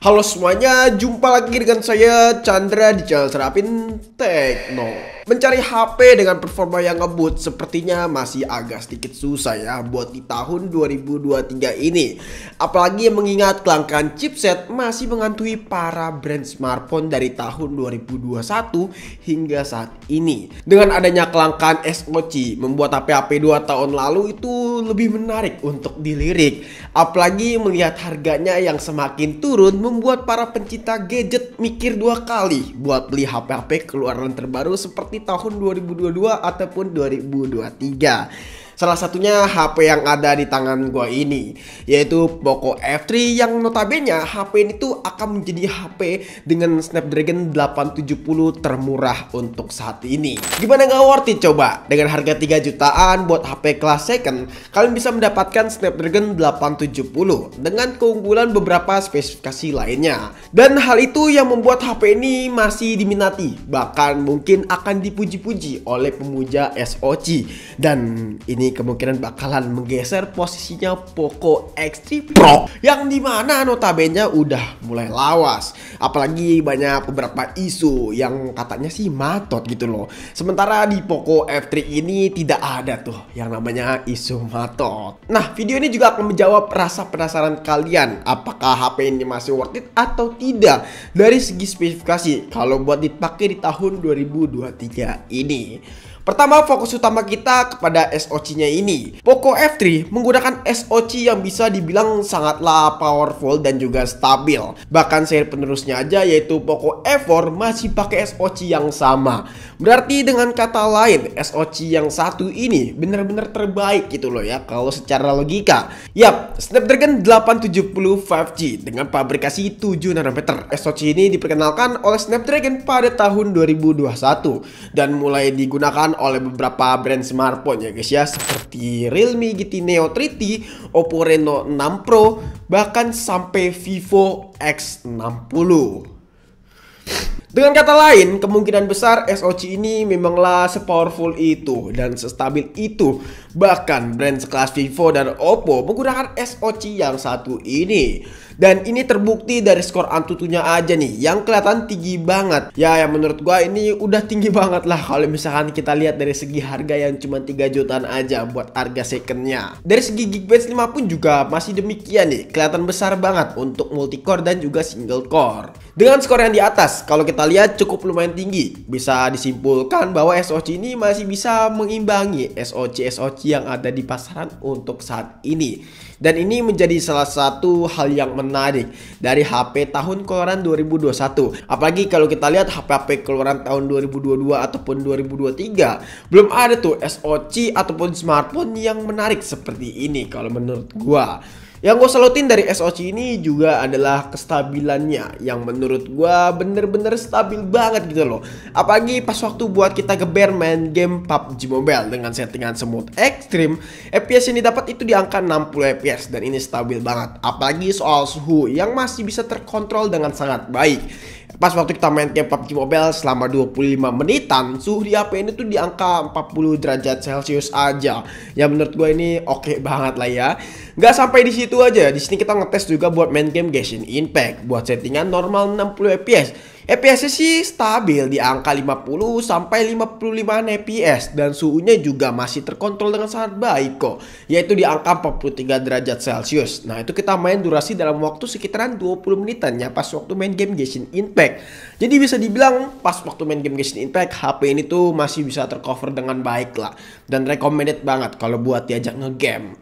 Halo semuanya, jumpa lagi dengan saya Chandra di channel Serapin Tekno. Mencari HP dengan performa yang ngebut sepertinya masih agak sedikit susah ya buat di tahun 2023 ini. Apalagi mengingat kelangkaan chipset masih menghantui para brand smartphone dari tahun 2021 hingga saat ini. Dengan adanya kelangkaan SoC membuat HP-HP 2 tahun lalu itu lebih menarik untuk dilirik. Apalagi melihat harganya yang semakin turun membuat para pencinta gadget mikir dua kali buat beli HP-HP keluaran terbaru seperti tahun 2022 ataupun 2023. Salah satunya HP yang ada di tangan gua ini, yaitu Poco F3 yang notabene HP ini tuh akan menjadi HP dengan Snapdragon 870 termurah untuk saat ini. Gimana nggak worth it coba? Dengan harga 3 jutaan buat HP kelas second, kalian bisa mendapatkan Snapdragon 870 dengan keunggulan beberapa spesifikasi lainnya. Dan hal itu yang membuat HP ini masih diminati, bahkan mungkin akan dipuji-puji oleh pemuja SoC. Dan ini kemungkinan bakalan menggeser posisinya Poco X3 Pro yang dimana notabene udah mulai lawas. Apalagi banyak beberapa isu yang katanya sih matot gitu loh. Sementara di Poco F3 ini tidak ada tuh yang namanya isu matot. Nah, video ini juga akan menjawab rasa penasaran kalian, apakah HP ini masih worth it atau tidak dari segi spesifikasi kalau buat dipakai di tahun 2023 ini. Pertama, fokus utama kita kepada SoC-nya ini. Poco F3 menggunakan SoC yang bisa dibilang sangatlah powerful dan juga stabil. Bahkan seri penerusnya aja yaitu Poco F4 masih pakai SoC yang sama. Berarti dengan kata lain, SoC yang satu ini benar-benar terbaik gitu loh ya kalau secara logika. Yap, Snapdragon 870 5G dengan pabrikasi 7 nanometer. SoC ini diperkenalkan oleh Snapdragon pada tahun 2021 dan mulai digunakan oleh beberapa brand smartphone ya guys ya, seperti Realme GT Neo 3T, Oppo Reno 6 Pro, bahkan sampai Vivo X60. Dengan kata lain, kemungkinan besar SoC ini memanglah sepowerful itu dan sestabil itu. Bahkan brand sekelas Vivo dan Oppo menggunakan SoC yang satu ini. Dan ini terbukti dari skor Antutunya aja nih, yang kelihatan tinggi banget. Ya, yang menurut gua ini udah tinggi banget lah kalau misalkan kita lihat dari segi harga yang cuma 3 jutaan aja buat harga secondnya. Dari segi Geekbench 5 pun juga masih demikian nih, kelihatan besar banget untuk multicore dan juga single core. Dengan skor yang di atas, kalau kita lihat cukup lumayan tinggi, bisa disimpulkan bahwa SoC ini masih bisa mengimbangi SoC yang ada di pasaran untuk saat ini. Dan ini menjadi salah satu hal yang menarik dari HP tahun keluaran 2021. Apalagi kalau kita lihat HP-HP keluaran tahun 2022 ataupun 2023, belum ada tuh SoC ataupun smartphone yang menarik seperti ini kalau menurut gua. Yang gue salutin dari SoC ini juga adalah kestabilannya yang menurut gue bener-bener stabil banget gitu loh. Apalagi pas waktu buat kita geber main game PUBG Mobile dengan settingan smooth ekstrim, FPS yang didapat itu di angka 60 FPS dan ini stabil banget. Apalagi soal suhu yang masih bisa terkontrol dengan sangat baik. Pas waktu kita main game PUBG Mobile selama 25 menitan, suhu di HP ini tuh di angka 40 derajat Celcius aja. Ya menurut gue ini oke banget lah ya. Gak sampai di situ aja. Di sini kita ngetes juga buat main game Genshin Impact buat settingan normal 60 FPS. FPS-nya sih stabil di angka 50 sampai 55 FPS dan suhunya juga masih terkontrol dengan sangat baik kok, yaitu di angka 43 derajat Celcius. Nah, itu kita main durasi dalam waktu sekitaran 20 menitan ya pas waktu main game Genshin Impact. Jadi bisa dibilang pas waktu main game Genshin Impact HP ini tuh masih bisa tercover dengan baik lah dan recommended banget kalau buat diajak ngegame.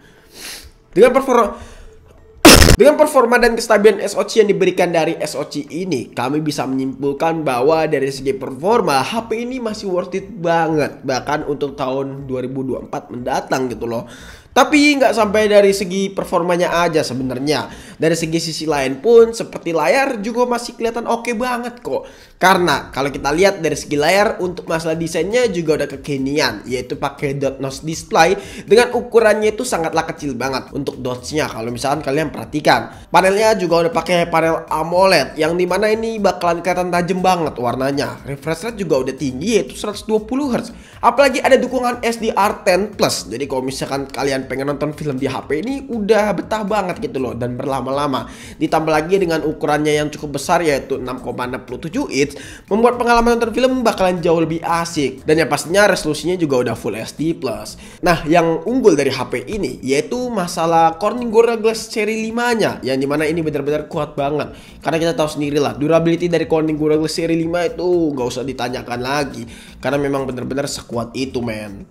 Dengan performa dan kestabilan SoC yang diberikan dari SoC ini, kami bisa menyimpulkan bahwa dari segi performa, HP ini masih worth it banget. Bahkan untuk tahun 2024 mendatang gitu loh. Tapi nggak sampai dari segi performanya aja sebenarnya. Dari segi sisi lain pun seperti layar juga masih kelihatan oke banget kok. Karena kalau kita lihat dari segi layar untuk masalah desainnya juga udah kekinian, yaitu pakai dot notch display dengan ukurannya itu sangatlah kecil banget untuk dots-nya kalau misalkan kalian perhatikan. Panelnya juga udah pakai panel AMOLED yang dimana ini bakalan kelihatan tajam banget warnanya. Refresh rate juga udah tinggi yaitu 120 Hz. Apalagi ada dukungan SDR10+. Jadi kalau misalkan kalian pengen nonton film di HP ini udah betah banget gitu loh dan berlama-lama. Ditambah lagi dengan ukurannya yang cukup besar yaitu 6,67 inch, membuat pengalaman nonton film bakalan jauh lebih asik. Dan yang pastinya resolusinya juga udah Full HD+. Nah, yang unggul dari HP ini yaitu masalah Corning Gorilla Glass seri 5-nya, yang dimana ini benar-benar kuat banget. Karena kita tahu sendiri lah, durability dari Corning Gorilla Glass seri 5 itu gak usah ditanyakan lagi, karena memang benar-benar sekuat itu, men.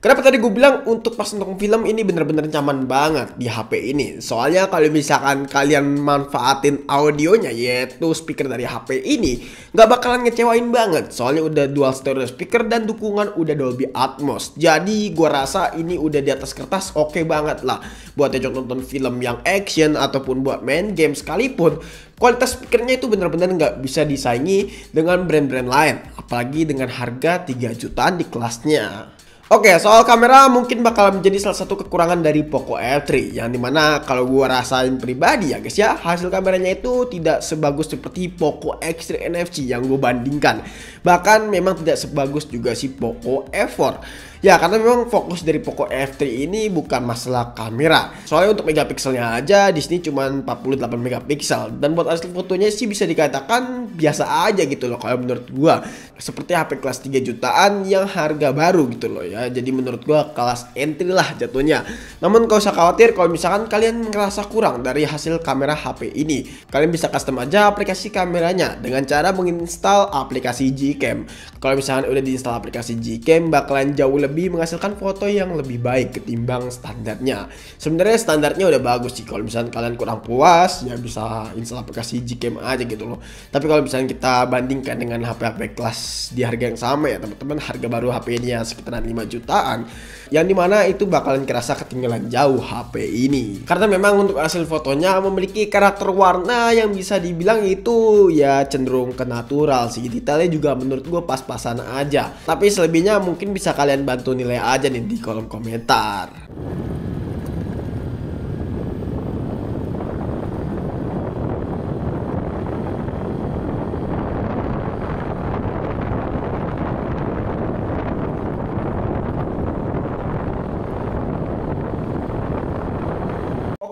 Kenapa tadi gue bilang untuk pas nonton film ini bener-bener nyaman banget di HP ini? Soalnya kalau misalkan kalian manfaatin audionya, yaitu speaker dari HP ini, nggak bakalan ngecewain banget. Soalnya udah dual stereo speaker dan dukungan udah Dolby Atmos. Jadi gue rasa ini udah di atas kertas oke banget lah buat ajak nonton film yang action ataupun buat main game sekalipun. Kualitas speakernya itu bener-bener nggak bisa disaingi dengan brand-brand lain, apalagi dengan harga 3 jutaan di kelasnya. Oke, soal kamera mungkin bakal menjadi salah satu kekurangan dari Poco F3, yang dimana kalau gua rasain pribadi ya guys ya, hasil kameranya itu tidak sebagus seperti Poco X3 NFC yang gue bandingkan. Bahkan memang tidak sebagus juga si Poco F4. Ya, karena memang fokus dari Poco F3 ini bukan masalah kamera. Soalnya untuk megapikselnya aja di sini cuma 48 megapiksel, dan buat hasil fotonya sih bisa dikatakan biasa aja gitu loh kalau menurut gua. Seperti HP kelas 3 jutaan yang harga baru gitu loh ya. Jadi menurut gua kelas entry lah jatuhnya. Namun gak usah khawatir kalau misalkan kalian ngerasa kurang dari hasil kamera HP ini. Kalian bisa custom aja aplikasi kameranya dengan cara menginstal aplikasi Gcam. Kalau misalkan udah diinstal aplikasi Gcam, bakalan jauh lebih menghasilkan foto yang lebih baik ketimbang standarnya. Sebenarnya standarnya udah bagus sih. Kalau misalkan kalian kurang puas, ya bisa install aplikasi Gcam aja gitu loh. Tapi kalau misalkan kita bandingkan dengan HP-HP kelas di harga yang sama ya teman-teman, harga baru HP ini ya sekitaran 5 jutaan, yang dimana itu bakalan kerasa ketinggalan jauh HP ini. Karena memang untuk hasil fotonya memiliki karakter warna yang bisa dibilang itu ya cenderung ke natural sih. Detailnya juga menurut gue pas-pasan aja. Tapi selebihnya mungkin bisa kalian bantu nilai aja nih di kolom komentar.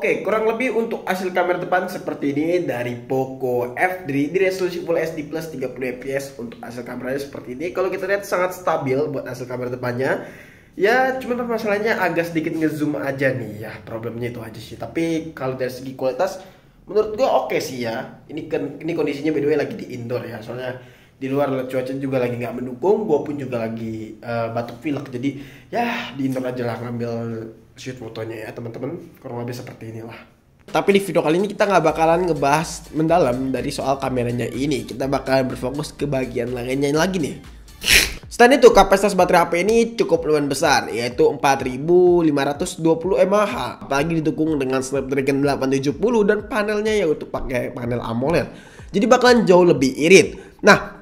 Oke, kurang lebih untuk hasil kamera depan seperti ini dari Poco F3 di resolusi Full HD plus 30 fps. Untuk hasil kameranya seperti ini. Kalau kita lihat sangat stabil buat hasil kamera depannya. Ya, cuma masalahnya agak sedikit ngezoom aja nih ya. Problemnya itu aja sih. Tapi kalau dari segi kualitas menurut gua oke sih ya. Ini kondisinya by the way lagi di indoor ya. Soalnya di luar cuaca juga lagi nggak mendukung. Gua pun juga lagi batuk pilek. Jadi ya di indoor aja lah ngambil shoot fotonya ya teman-teman, kurang lebih seperti inilah. Tapi di video kali ini kita nggak bakalan ngebahas mendalam dari soal kameranya ini. Kita bakalan berfokus ke bagian lainnya lagi nih. Selain itu, kapasitas baterai HP ini cukup lumayan besar, yaitu 4520 mAh. Apalagi didukung dengan Snapdragon 870 dan panelnya ya untuk pakai panel AMOLED. Jadi bakalan jauh lebih irit. Nah,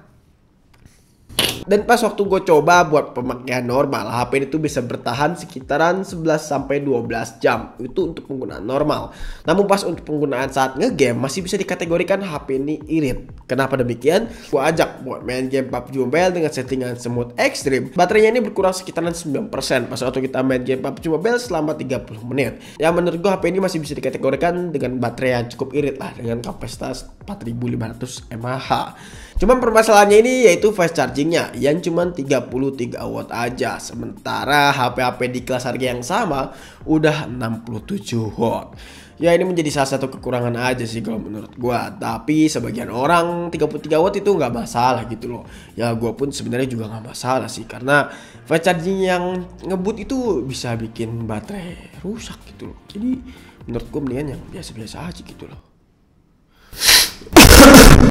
dan pas waktu gue coba buat pemakaian normal, HP ini tuh bisa bertahan sekitaran 11-12 jam. Itu untuk penggunaan normal. Namun pas untuk penggunaan saat ngegame masih bisa dikategorikan HP ini irit. Kenapa demikian? Gue ajak buat main game PUBG Mobile dengan settingan smooth ekstrim. Baterainya ini berkurang sekitaran 9% pas waktu kita main game PUBG Mobile selama 30 menit. Yang menurut gue HP ini masih bisa dikategorikan dengan baterai yang cukup irit lah, dengan kapasitas 4500 mAh. Cuman permasalahannya ini yaitu fast chargingnya yang cuma 33 watt aja. Sementara HP-HP di kelas harga yang sama udah 67 watt. Ya ini menjadi salah satu kekurangan aja sih kalau menurut gua. Tapi sebagian orang 33 watt itu nggak masalah gitu loh. Ya gua pun sebenarnya juga nggak masalah sih, karena fast charging yang ngebut itu bisa bikin baterai rusak gitu loh. Jadi menurut gua mendingan yang biasa-biasa aja gitu loh.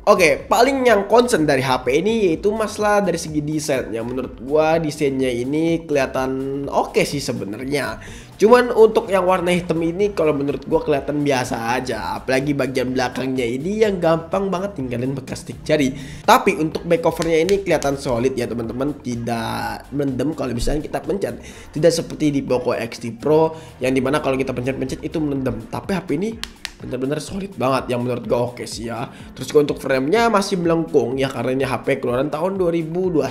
Oke, paling yang concern dari HP ini yaitu masalah dari segi desain. Yang menurut gua desainnya ini kelihatan oke sih sebenarnya. Cuman untuk yang warna hitam ini kalau menurut gua kelihatan biasa aja. Apalagi bagian belakangnya ini yang gampang banget tinggalin bekas stick jari. Tapi untuk back covernya ini kelihatan solid ya teman-teman, tidak mendem kalau misalnya kita pencet. Tidak seperti di Poco X3 Pro yang dimana kalau kita pencet-pencet itu mendem. Tapi HP ini bener-bener solid banget yang menurut gue oke sih ya. Terus juga untuk framenya masih melengkung ya, karena ini HP keluaran tahun 2021.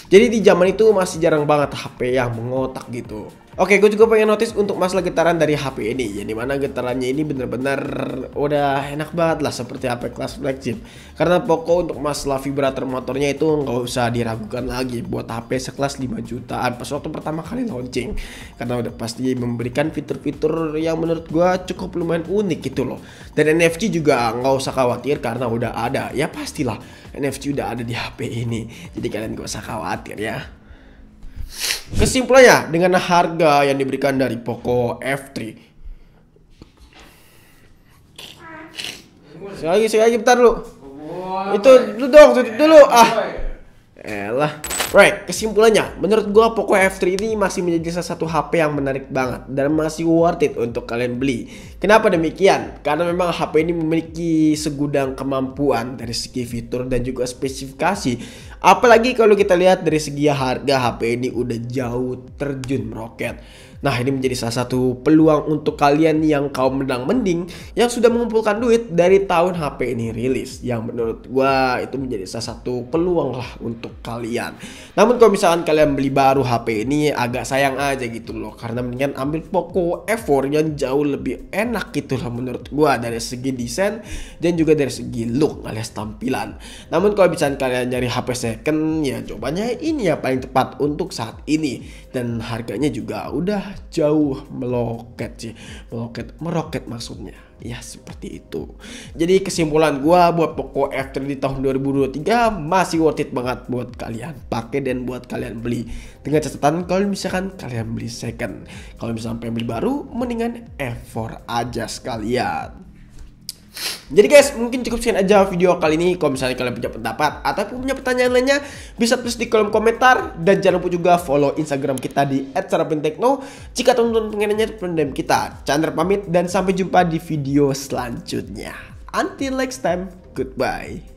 Jadi di zaman itu masih jarang banget HP yang mengotak gitu. Oke, gue juga pengen notice untuk masalah getaran dari HP ini, ya dimana getarannya ini bener-bener udah enak banget lah seperti HP kelas flagship. Karena pokok untuk masalah vibrator motornya itu nggak usah diragukan lagi buat HP sekelas 5 jutaan pas waktu pertama kali launching. Karena udah pasti memberikan fitur-fitur yang menurut gue cukup lumayan unik gitu loh. Dan NFC juga nggak usah khawatir karena udah ada, ya pastilah NFC udah ada di HP ini. Jadi kalian gak usah khawatir ya. Kesimpulannya, dengan harga yang diberikan dari Poco F3, sekali lagi bentar dulu. Itu dong, tutup dulu. Elah. Right, kesimpulannya, menurut gua Poco F3 ini masih menjadi salah satu HP yang menarik banget dan masih worth it untuk kalian beli. Kenapa demikian? Karena memang HP ini memiliki segudang kemampuan dari segi fitur dan juga spesifikasi. Apalagi kalau kita lihat dari segi harga, HP ini udah jauh terjun meroket. Nah, ini menjadi salah satu peluang untuk kalian yang kaum mendang-mending yang sudah mengumpulkan duit dari tahun HP ini rilis. Yang menurut gua itu menjadi salah satu peluang lah untuk kalian. Namun kalau misalkan kalian beli baru HP ini agak sayang aja gitu loh, karena mendingan ambil Poco F4 yang jauh lebih enak gitu loh menurut gua dari segi desain dan juga dari segi look alias tampilan. Namun kalau misalkan kalian nyari HP second, ya cobanya ini ya paling tepat untuk saat ini, dan harganya juga udah jauh meroket maksudnya ya, seperti itu. Jadi kesimpulan gua buat Poco F3 di tahun 2023 masih worth it banget buat kalian pakai dan buat kalian beli, dengan catatan kalau misalkan kalian beli second. Kalau misalkan pengen beli baru, mendingan F4 aja sekalian. Jadi guys, mungkin cukup sekian aja video kali ini. Kalau misalnya kalian punya pendapat ataupun punya pertanyaan lainnya, bisa tulis di kolom komentar. Dan jangan lupa juga follow Instagram kita di @serapintekno. Jika teman-teman pengennya pendem kita, Chandra pamit dan sampai jumpa di video selanjutnya. Until next time, goodbye.